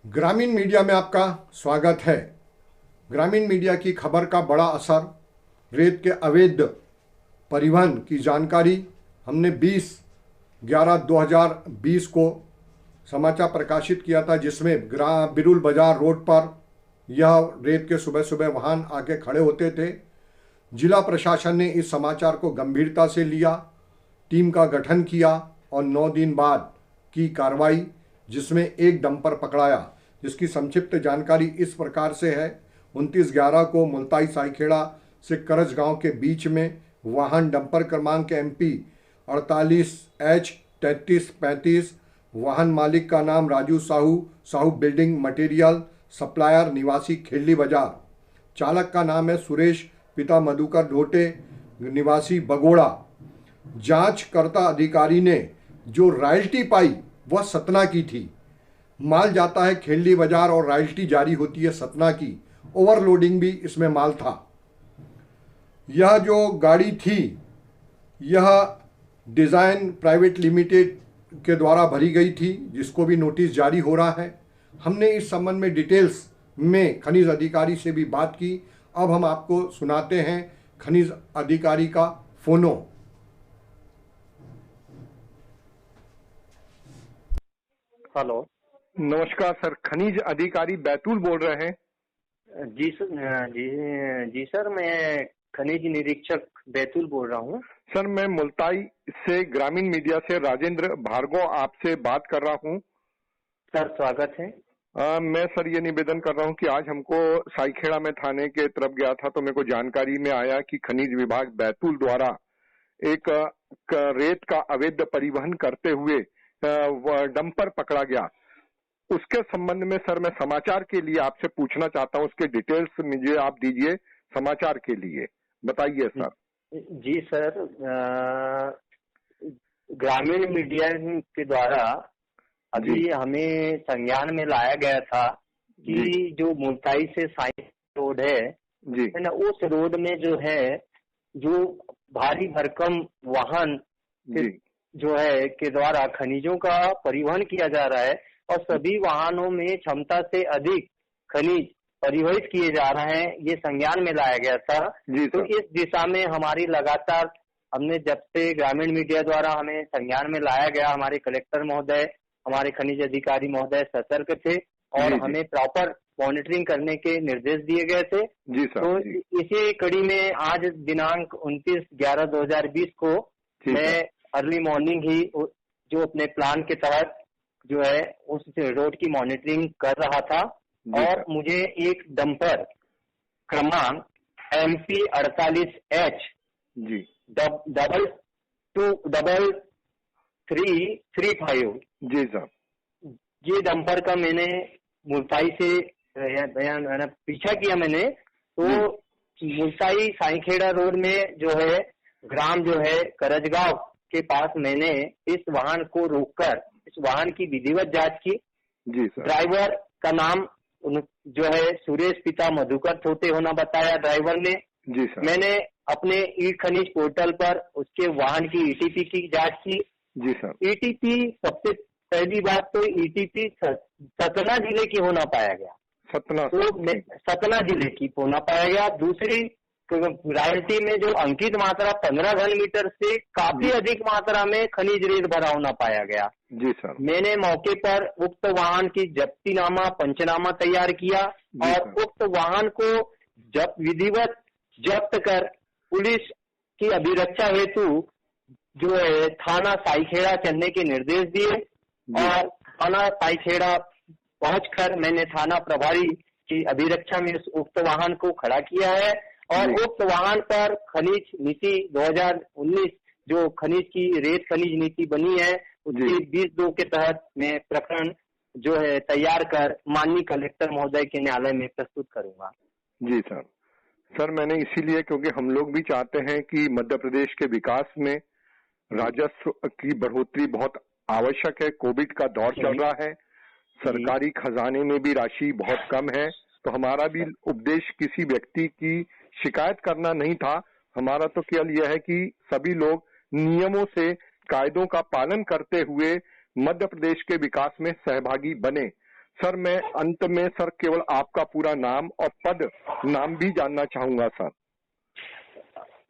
ग्रामीण मीडिया में आपका स्वागत है। ग्रामीण मीडिया की खबर का बड़ा असर, रेत के अवैध परिवहन की जानकारी हमने 20/11/2020 को समाचार प्रकाशित किया था, जिसमें बिरुल बाजार रोड पर यह रेत के सुबह सुबह वाहन आके खड़े होते थे। जिला प्रशासन ने इस समाचार को गंभीरता से लिया, टीम का गठन किया और 9 दिन बाद की कार्रवाई, जिसमें एक डंपर पकड़ाया, जिसकी संक्षिप्त जानकारी इस प्रकार से है। 29/11 को मुल्ताई साईखेड़ा से करज गांव के बीच में वाहन डंपर क्रमांक MP 48H3335, वाहन मालिक का नाम Raju Sahu building material supplier, निवासी खेली बाजार। चालक का नाम है सुरेश पिता मधुकर ढोटे, निवासी बगोड़ा। जांचकर्ता अधिकारी ने जो रॉयल्टी पाई वह सतना की थी। माल जाता है खेली बाजार और रॉयल्टी जारी होती है सतना की। ओवरलोडिंग भी इसमें माल था। यह जो गाड़ी थी यह डिज़ाइन प्राइवेट लिमिटेड के द्वारा भरी गई थी, जिसको भी नोटिस जारी हो रहा है। हमने इस संबंध में डिटेल्स में खनिज अधिकारी से भी बात की। अब हम आपको सुनाते हैं खनिज अधिकारी का फोनो। हेलो। नमस्कार सर, खनिज अधिकारी बैतूल बोल रहे हैं। जी सर। जी सर, मैं खनिज निरीक्षक बैतूल बोल रहा हूँ। सर, मैं मुल्ताई से ग्रामीण मीडिया से राजेंद्र भार्गव आपसे बात कर रहा हूँ। सर स्वागत है। मैं सर ये निवेदन कर रहा हूँ कि आज हमको साईखेड़ा में थाने के तरफ गया था, तो मेरे को जानकारी में आया कि खनिज विभाग बैतूल द्वारा एक रेत का अवैध परिवहन करते हुए डंपर पकड़ा गया। उसके संबंध में सर मैं समाचार के लिए आपसे पूछना चाहता हूँ, उसके डिटेल्स मुझे आप दीजिए समाचार के लिए, बताइए सर। जी सर, ग्रामीण मीडिया के द्वारा अभी हमें संज्ञान में लाया गया था कि जो मुल्ताई से साई रोड है ना, उस रोड में जो है जो भारी भरकम वाहन जो है के द्वारा खनिजों का परिवहन किया जा रहा है और सभी वाहनों में क्षमता से अधिक खनिज परिवहित किए जा रहे हैं, ये संज्ञान में लाया गया था। तो इस दिशा में हमारी लगातार हमने जब से ग्रामीण मीडिया द्वारा हमें संज्ञान में लाया गया, हमारे कलेक्टर महोदय, हमारे खनिज अधिकारी महोदय सतर्क थे और हमें प्रॉपर मॉनिटरिंग करने के निर्देश दिए गए थे। तो इसी कड़ी में आज दिनांक 29/11/2020 को मैं अर्ली मॉर्निंग ही जो अपने प्लान के तहत जो है उस रोड की मॉनिटरिंग कर रहा था और मुझे एक डंपर क्रमांक MP 48H 223335 जी सर, ये डंपर का मैंने मुल्ताई से पीछा किया मैंने। तो मुल्ताई साईखेड़ा रोड में जो है ग्राम जो है करजगांव के पास मैंने इस वाहन को रोककर इस वाहन की विधिवत जांच की। जी सर। ड्राइवर का नाम जो है सुरेश पिता मधुकर छोटे होना बताया ड्राइवर ने। जी सर। मैंने अपने ई खनिज पोर्टल पर उसके वाहन की ETP की जांच की। जी सर। ETP सबसे पहली बात तो ETP सतना जिले की होना पाया गया। सतना जिले की होना पाया गया। दूसरी रॉयल्टी में जो अंकित मात्रा 15 घन मीटर से काफी अधिक मात्रा में खनिज रेत भरा होना पाया गया। जी सर। मैंने मौके पर उक्त वाहन की जब्तीनामा पंचनामा तैयार किया और उक्त वाहन को विधिवत जब्त कर पुलिस की अभिरक्षा हेतु जो है थाना साईखेड़ा चलने के निर्देश दिए और थाना साईखेड़ा पहुंचकर मैंने थाना प्रभारी की अभिरक्षा में उक्त वाहन को खड़ा किया है और उक्त वाहन पर खनिज नीति 2019 जो खनिज की रेत खनिज नीति बनी है उसकी 20/2 के तहत मैं प्रकरण जो है तैयार कर माननीय कलेक्टर महोदय के न्यायालय में प्रस्तुत करूंगा। जी सर। सर मैंने इसीलिए, क्योंकि हम लोग भी चाहते हैं कि मध्य प्रदेश के विकास में राजस्व की बढ़ोतरी बहुत आवश्यक है। कोविड का दौर चल रहा है, सरकारी खजाने में भी राशि बहुत कम है, तो हमारा भी उद्देश्य किसी व्यक्ति की शिकायत करना नहीं था। हमारा तो केवल यह है कि सभी लोग नियमों से, कायदों का पालन करते हुए मध्य प्रदेश के विकास में सहभागी बने। सर मैं अंत में सर केवल आपका पूरा नाम और पद नाम भी जानना चाहूंगा सर।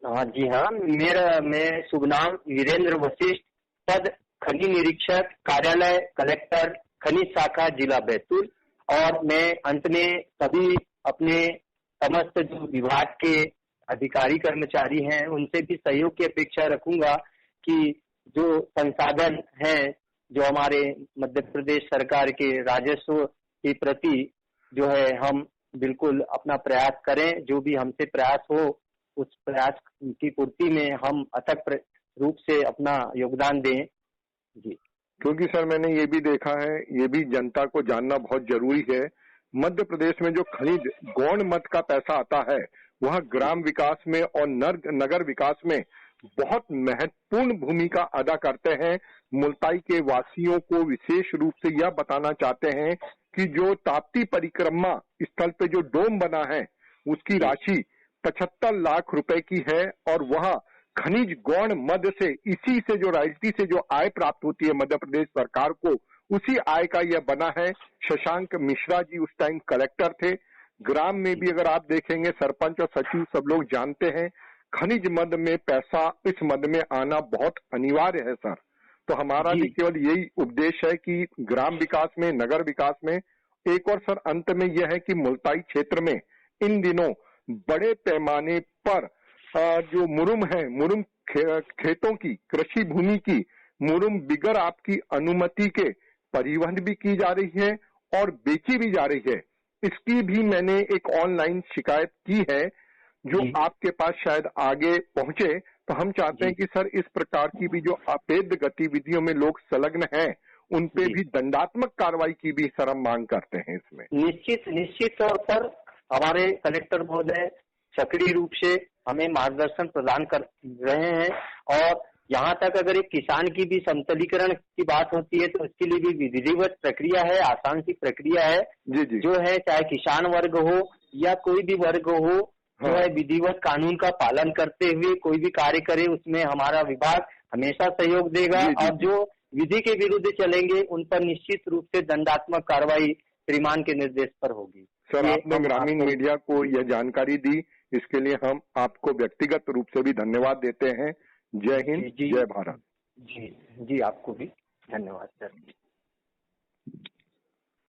हाँ जी हाँ, मैं शुभ नाम वीरेंद्र वशिष्ठ, पद खनिज निरीक्षक, कार्यालय कलेक्टर, खनिज शाखा, जिला बैतूल। और मैं अंत में सभी अपने समस्त जो विभाग के अधिकारी कर्मचारी हैं उनसे भी सहयोग की अपेक्षा रखूंगा कि जो संसाधन हैं जो हमारे मध्य प्रदेश सरकार के राजस्व के प्रति जो है हम बिल्कुल अपना प्रयास करें, जो भी हमसे प्रयास हो उस प्रयास की पूर्ति में हम अथक रूप से अपना योगदान दें जी। क्योंकि सर मैंने ये भी देखा है, ये भी जनता को जानना बहुत जरूरी है, मध्य प्रदेश में जो खनिज गौण मद का पैसा आता है वह ग्राम विकास में और नगर विकास में बहुत महत्वपूर्ण भूमिका अदा करते हैं। मुल्ताई के वासियों को विशेष रूप से यह बताना चाहते हैं कि जो ताप्ती परिक्रमा स्थल पे जो डोम बना है उसकी राशि 75 लाख रुपए की है और वह खनिज गौण मद से, इसी से जो रॉयल्टी से जो आय प्राप्त होती है मध्य प्रदेश सरकार को, उसी आय का यह बना है। शशांक मिश्रा जी उस टाइम कलेक्टर थे। ग्राम में भी अगर आप देखेंगे सरपंच और सचिव सब लोग जानते हैं खनिज मद में पैसा, इस मद में आना बहुत अनिवार्य है सर। तो हमारा भी केवल यही उपदेश है कि ग्राम विकास में, नगर विकास में। एक और सर अंत में यह है कि मुल्ताई क्षेत्र में इन दिनों बड़े पैमाने पर जो मुरुम है, मुरुम खेतों की, कृषि भूमि की मुरुम बिगर आपकी अनुमति के परिवहन भी की जा रही है और बेची भी जा रही है। इसकी भी मैंने एक ऑनलाइन शिकायत की है जो आपके पास शायद आगे पहुंचे। तो हम चाहते हैं कि सर इस प्रकार की भी जो अवैध गतिविधियों में लोग संलग्न हैं उन पे भी दंडात्मक कार्रवाई की भी सर हम मांग करते हैं। इसमें निश्चित तौर पर हमारे कलेक्टर महोदय सक्रिय रूप से हमें मार्गदर्शन प्रदान कर रहे हैं। और यहाँ तक अगर एक किसान की भी समतलीकरण की बात होती है तो इसके लिए भी विधिवत प्रक्रिया है, आसान सी प्रक्रिया है जी। जो है, चाहे किसान वर्ग हो या कोई भी वर्ग हो, जो है विधिवत कानून का पालन करते हुए कोई भी कार्य करे उसमें हमारा विभाग हमेशा सहयोग देगा। और जो विधि के विरुद्ध चलेंगे उन पर निश्चित रूप से दंडात्मक कार्रवाई श्रीमान के निर्देश पर होगी। सर आपने ग्रामीण मीडिया को यह जानकारी दी, इसके लिए हम आपको व्यक्तिगत रूप से भी धन्यवाद देते हैं। जय हिंद, जय भारत। जी आपको भी धन्यवाद सर।